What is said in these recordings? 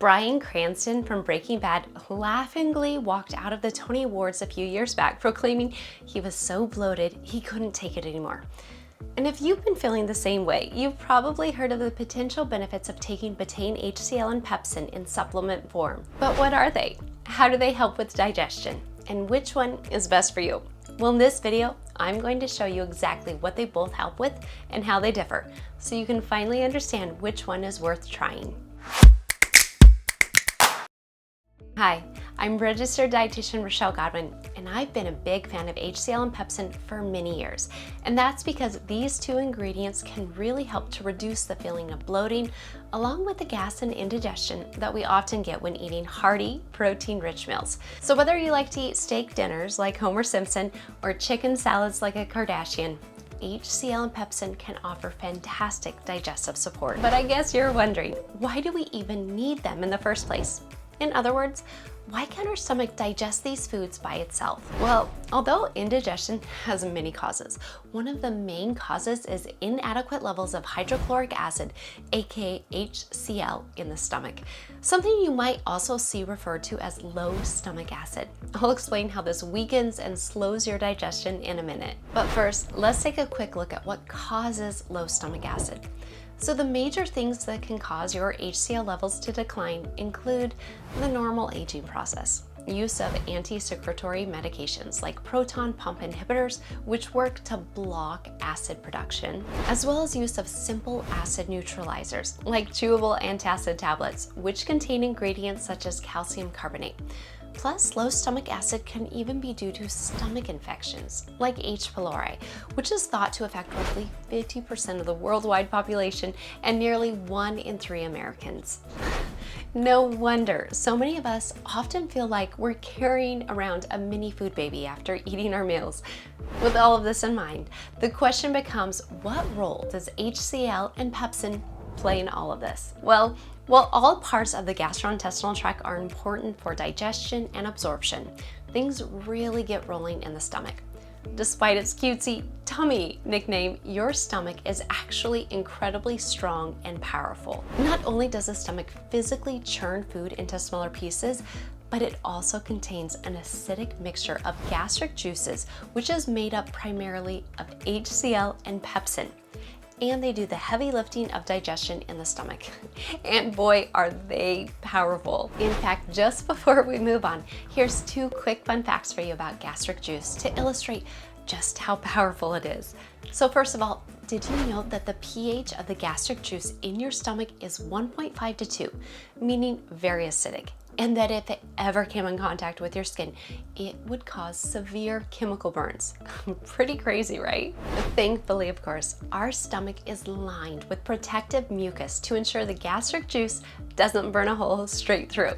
Bryan Cranston from Breaking Bad laughingly walked out of the Tony Awards a few years back proclaiming he was so bloated he couldn't take it anymore. And if you've been feeling the same way, you've probably heard of the potential benefits of taking Betaine HCL and Pepsin in supplement form. But what are they? How do they help with digestion? And which one is best for you? Well, in this video, I'm going to show you exactly what they both help with and how they differ, so you can finally understand which one is worth trying. Hi, I'm registered dietitian Rochelle Godwin, and I've been a big fan of HCL and Pepsin for many years. And that's because these two ingredients can really help to reduce the feeling of bloating, along with the gas and indigestion that we often get when eating hearty, protein-rich meals. So whether you like to eat steak dinners like Homer Simpson or chicken salads like a Kardashian, HCL and Pepsin can offer fantastic digestive support. But I guess you're wondering, why do we even need them in the first place? In other words, why can't our stomach digest these foods by itself? Well, although indigestion has many causes, one of the main causes is inadequate levels of hydrochloric acid, aka HCl, in the stomach. Something you might also see referred to as low stomach acid. I'll explain how this weakens and slows your digestion in a minute. But first, let's take a quick look at what causes low stomach acid. So the major things that can cause your HCl levels to decline include the normal aging process, use of antisecretory medications like proton pump inhibitors, which work to block acid production, as well as use of simple acid neutralizers like chewable antacid tablets, which contain ingredients such as calcium carbonate. Plus, low stomach acid can even be due to stomach infections, like H. pylori, which is thought to affect roughly 50% of the worldwide population and nearly 1 in 3 Americans. No wonder so many of us often feel like we're carrying around a mini food baby after eating our meals. With all of this in mind, the question becomes, what role does HCl and Pepsin play in all of this? Well, while all parts of the gastrointestinal tract are important for digestion and absorption, things really get rolling in the stomach. Despite its cutesy tummy nickname, your stomach is actually incredibly strong and powerful. Not only does the stomach physically churn food into smaller pieces, but it also contains an acidic mixture of gastric juices, which is made up primarily of HCl and Pepsin. And they do the heavy lifting of digestion in the stomach. And boy, are they powerful. In fact, just before we move on, here's 2 quick fun facts for you about gastric juice to illustrate just how powerful it is. So first of all, did you know that the pH of the gastric juice in your stomach is 1.5 to 2, meaning very acidic? And that if it ever came in contact with your skin, it would cause severe chemical burns. Pretty crazy, right? But thankfully, of course, our stomach is lined with protective mucus to ensure the gastric juice doesn't burn a hole straight through.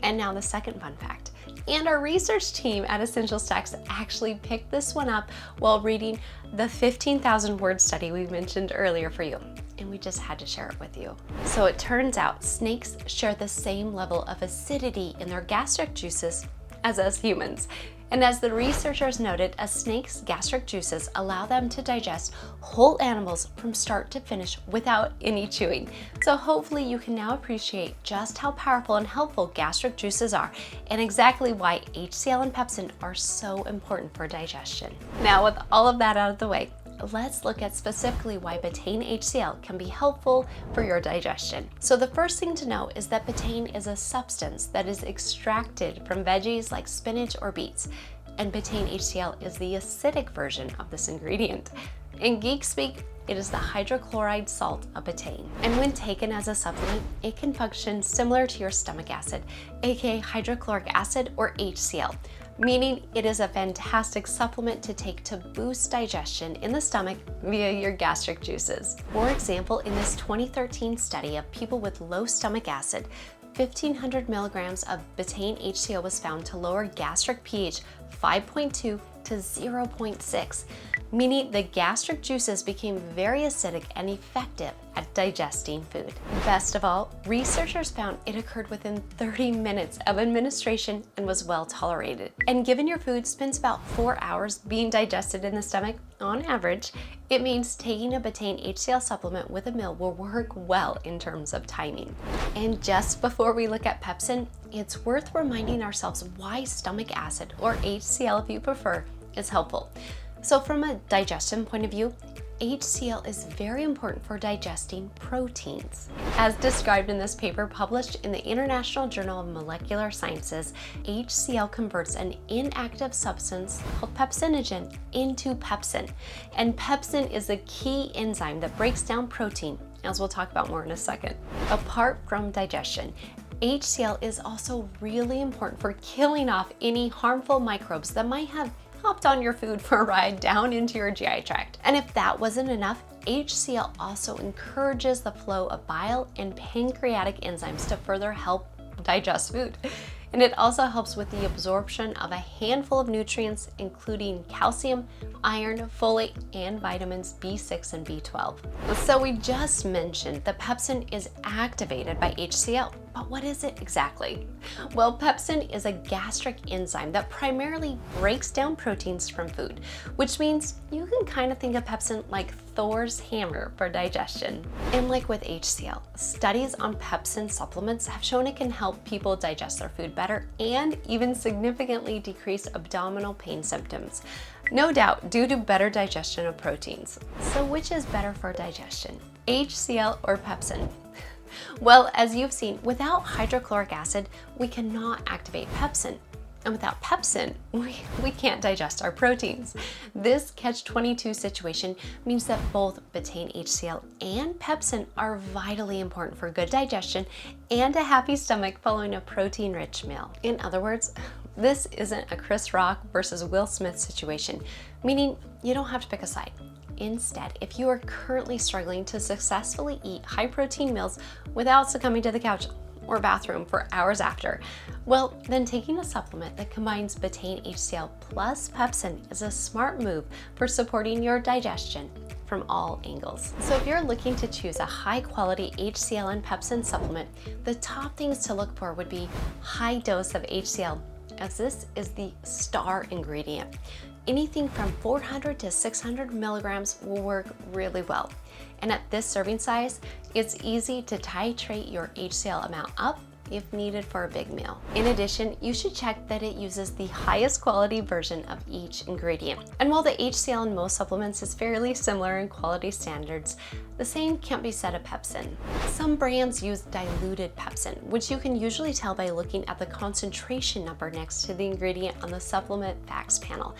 And now the second fun fact. And our research team at Essential Stacks actually picked this one up while reading the 15,000 word study we mentioned earlier for you. And we just had to share it with you. So it turns out snakes share the same level of acidity in their gastric juices as us humans. And as the researchers noted, a snake's gastric juices allow them to digest whole animals from start to finish without any chewing. So hopefully you can now appreciate just how powerful and helpful gastric juices are and exactly why HCl and Pepsin are so important for digestion. Now, with all of that out of the way, let's look at specifically why Betaine HCL can be helpful for your digestion. So the first thing to know is that betaine is a substance that is extracted from veggies like spinach or beets, and Betaine HCL is the acidic version of this ingredient. In geek speak, it is the hydrochloride salt of betaine. And when taken as a supplement, it can function similar to your stomach acid, aka hydrochloric acid or HCl, meaning it is a fantastic supplement to take to boost digestion in the stomach via your gastric juices. For example, in this 2013 study of people with low stomach acid, 1,500 milligrams of Betaine HCL was found to lower gastric pH 5.2 to 0.6, meaning the gastric juices became very acidic and effective at digesting food. Best of all, researchers found it occurred within 30 minutes of administration and was well tolerated. And given your food spends about 4 hours being digested in the stomach, on average, it means taking a Betaine HCL supplement with a meal will work well in terms of timing. And just before we look at pepsin, it's worth reminding ourselves why stomach acid, or HCL if you prefer, is helpful. So from a digestion point of view, HCL is very important for digesting proteins. As described in this paper published in the International Journal of Molecular Sciences, HCL converts an inactive substance called pepsinogen into pepsin. And pepsin is a key enzyme that breaks down protein, as we'll talk about more in a second. Apart from digestion, HCL is also really important for killing off any harmful microbes that might have hopped on your food for a ride down into your GI tract. And if that wasn't enough, HCL also encourages the flow of bile and pancreatic enzymes to further help digest food. And it also helps with the absorption of a handful of nutrients, including calcium, iron, folate, and vitamins B6 and B12. So we just mentioned that pepsin is activated by HCL, but what is it exactly? Well, pepsin is a gastric enzyme that primarily breaks down proteins from food, which means you can kind of think of pepsin like Thor's hammer for digestion. And like with HCL, studies on pepsin supplements have shown it can help people digest their food better and even significantly decrease abdominal pain symptoms. No doubt due to better digestion of proteins. So which is better for digestion, HCL or pepsin? Well, as you've seen, without hydrochloric acid, we cannot activate pepsin. And without pepsin, we can't digest our proteins. This catch-22 situation means that both Betaine HCL and pepsin are vitally important for good digestion and a happy stomach following a protein-rich meal. In other words, this isn't a Chris Rock versus Will Smith situation, meaning you don't have to pick a side. Instead, if you are currently struggling to successfully eat high-protein meals without succumbing to the couch or bathroom for hours after, well, then taking a supplement that combines Betaine HCL plus pepsin is a smart move for supporting your digestion from all angles. So if you're looking to choose a high-quality HCL and pepsin supplement, the top things to look for would be high dose of HCL, as this is the star ingredient. Anything from 400 to 600 milligrams will work really well. And at this serving size, it's easy to titrate your HCL amount up if needed for a big meal. In addition, you should check that it uses the highest quality version of each ingredient. And while the HCL in most supplements is fairly similar in quality standards, the same can't be said of pepsin. Some brands use diluted pepsin, which you can usually tell by looking at the concentration number next to the ingredient on the supplement facts panel.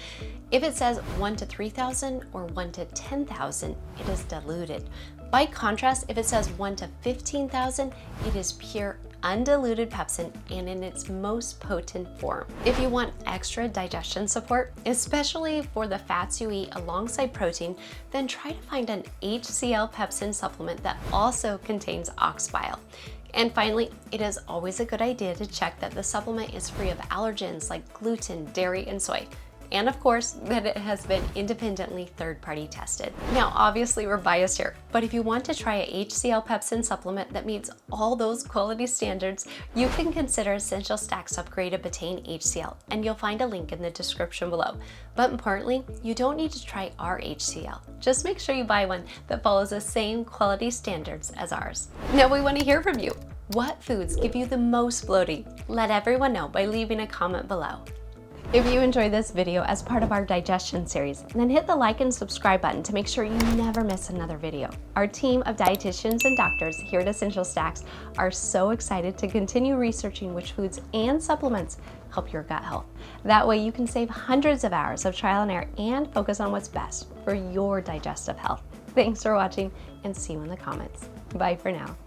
If it says 1 to 3,000 or 1 to 10,000, it is diluted. By contrast, if it says 1 to 15,000, it is pure undiluted pepsin and in its most potent form. If you want extra digestion support, especially for the fats you eat alongside protein, then try to find an HCL pepsin supplement that also contains ox bile. And finally, it is always a good idea to check that the supplement is free of allergens like gluten, dairy, and soy. And of course, that it has been independently third-party tested. Now, obviously we're biased here, but if you want to try a HCL pepsin supplement that meets all those quality standards, you can consider Essential Stacks upgrade of Betaine HCL, and you'll find a link in the description below. But importantly, you don't need to try our HCL. Just make sure you buy one that follows the same quality standards as ours. Now we want to hear from you. What foods give you the most bloating? Let everyone know by leaving a comment below. If you enjoyed this video as part of our digestion series, then hit the like and subscribe button to make sure you never miss another video. Our team of dietitians and doctors here at Essential Stacks are so excited to continue researching which foods and supplements help your gut health. That way you can save hundreds of hours of trial and error and focus on what's best for your digestive health. Thanks for watching and see you in the comments. Bye for now.